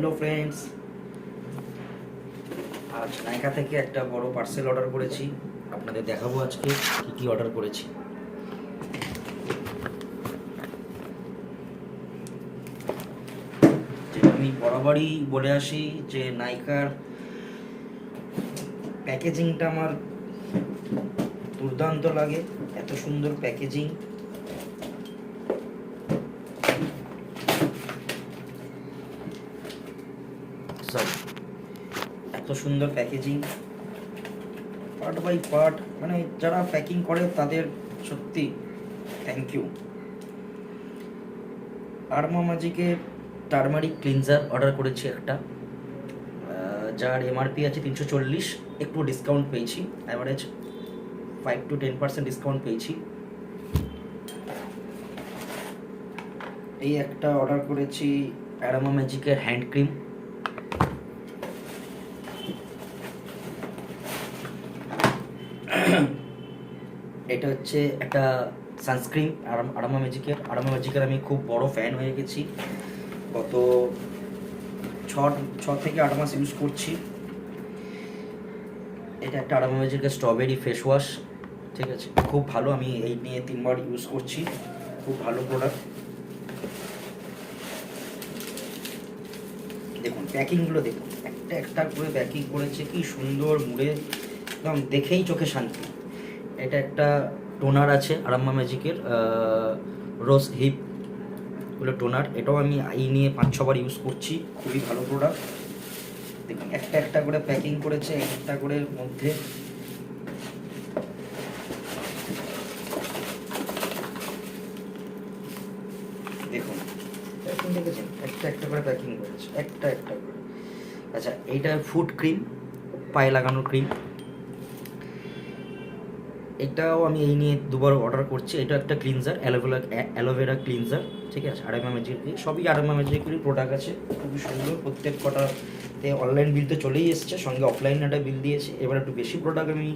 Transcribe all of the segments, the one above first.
Hello friends, আজ নাইকা থেকে একটা বড় পার্সেল অর্ডার করেছি। আপনাদের দেখাবো আজকে কী কী অর্ডার করেছি। যেটা আমি বরাবরই বলে আসি যে নাইকার প্যাকেজিংটা আমার দুর্দান্ত লাগে। এত সুন্দর প্যাকেজিং, এত সুন্দর প্যাকেজিং, পার্ট বাই পার্ট, মানে যারা প্যাকিং করে তাদের সত্যি থ্যাংক ইউ। আরমা ম্যাজিকের টারমারিক ক্লিনজার অর্ডার করেছি একটা, যার এমআরপি আছে 340, একটু ডিসকাউন্ট পেয়েছি, অ্যাভারেজ 5 to 10% ডিসকাউন্ট পেয়েছি। এই একটা অর্ডার করেছি আরমা ম্যাজিকের হ্যান্ড ক্রিম, এটা হচ্ছে একটা সানস্ক্রিন আরমা ম্যাজিকের আমি খুব বড় ফ্যান হয়ে গেছি, গত 6 থেকে 8 মাস ইউজ করছি। এটা একটা আরমা ম্যাজিকের স্ট্রবেরি ফেস ওয়াশ, ঠিক আছে, খুব ভালো, আমি এই নিয়ে 3 বার ইউজ করছি, খুব ভালো প্রোডাক্ট। দেখুন প্যাকিংগুলো দেখুন, একটা একটা করে প্যাকিং করেছে, কি সুন্দর মুড়ে, একদম দেখেই চোখে শান্তি। এটা একটা টোনার আছে আরমা ম্যাজিকের, রোজ হিপ বলে টোনার, এটাও আমি এই নিয়ে 5-6 বার ইউজ করছি, খুবই ভালো প্রোডাক্ট। দেখুন একটা একটা করে প্যাকিং করেছে, একটা করে মধ্যে দেখুন প্যাকিং দেখেছেন, একটা একটা করে প্যাকিং করেছে, একটা একটা করে। আচ্ছা, এইটা ফুড ক্রিম, পায়ে লাগানোর ক্রিম, এটাও আমি এই নিয়ে 2 বার অর্ডার করছি। এটা একটা ক্লিনজার, অ্যালোভেরা ক্লিনজার, ঠিক আছে, আরমা ম্যাজিকের, সবই আরমা ম্যাজিকেরই প্রোডাক্ট আছে, খুবই সুন্দর। প্রত্যেক কটাতে অনলাইন বিল তো চলেই এসছে, সঙ্গে অফলাইন একটা বিল দিয়েছে। এবার একটু বেশি প্রোডাক্ট আমি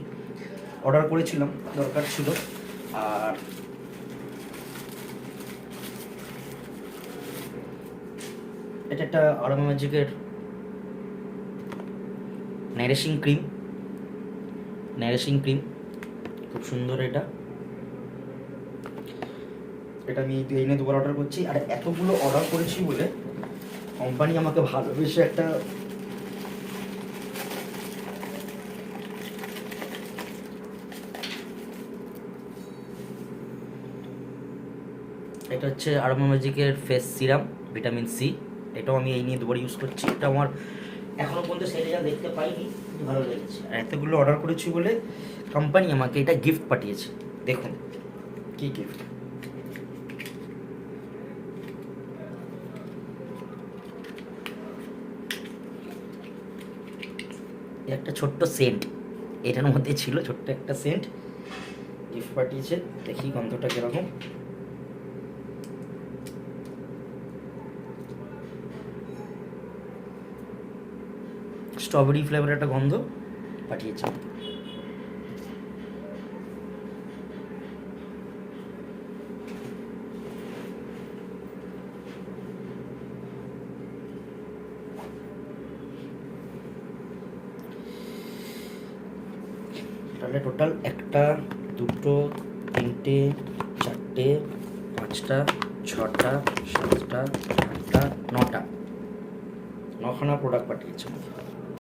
অর্ডার করেছিলাম, দরকার ছিল। আর এটা একটা আরমা ম্যাজিকের নারিশিং ক্রিম, খুব সুন্দর। এটা আমি এই নিয়ে 2 বার অর্ডার করছি। আর এতগুলো অর্ডার করেছি বলে কোম্পানি আমাকে ভালোবেসে একটা এটা হচ্ছে আরমা ম্যাজিকের ফেস সিরাম ভিটামিন সি, এটাও আমি এই নিয়ে 2 বার ইউজ করছি। এটা আমার এখনো পর্যন্ত সেই রেজাল্ট দেখতে পাইনি, কিন্তু ভালো লেগেছে। আর এতগুলো অর্ডার করেছি বলে কোম্পানি আমাকে এটা গিফট পাঠিয়েছে। দেখুন কি গিফট, একটা ছোট্ট সেন্ট এটার মধ্যে ছিল, ছোট্ট একটা সেন্ট গিফট পাঠিয়েছে। দেখি গন্ধটা কিরকম। স্ট্রবেরি ফ্লেভারের একটা গন্ধ পাঠিয়েছে। তাহলে টোটাল 1টা 2টো 3টে 4টে 5টা 6টা 7টা 8টা 9টা 9খানা প্রোডাক্ট পাঠিয়েছে।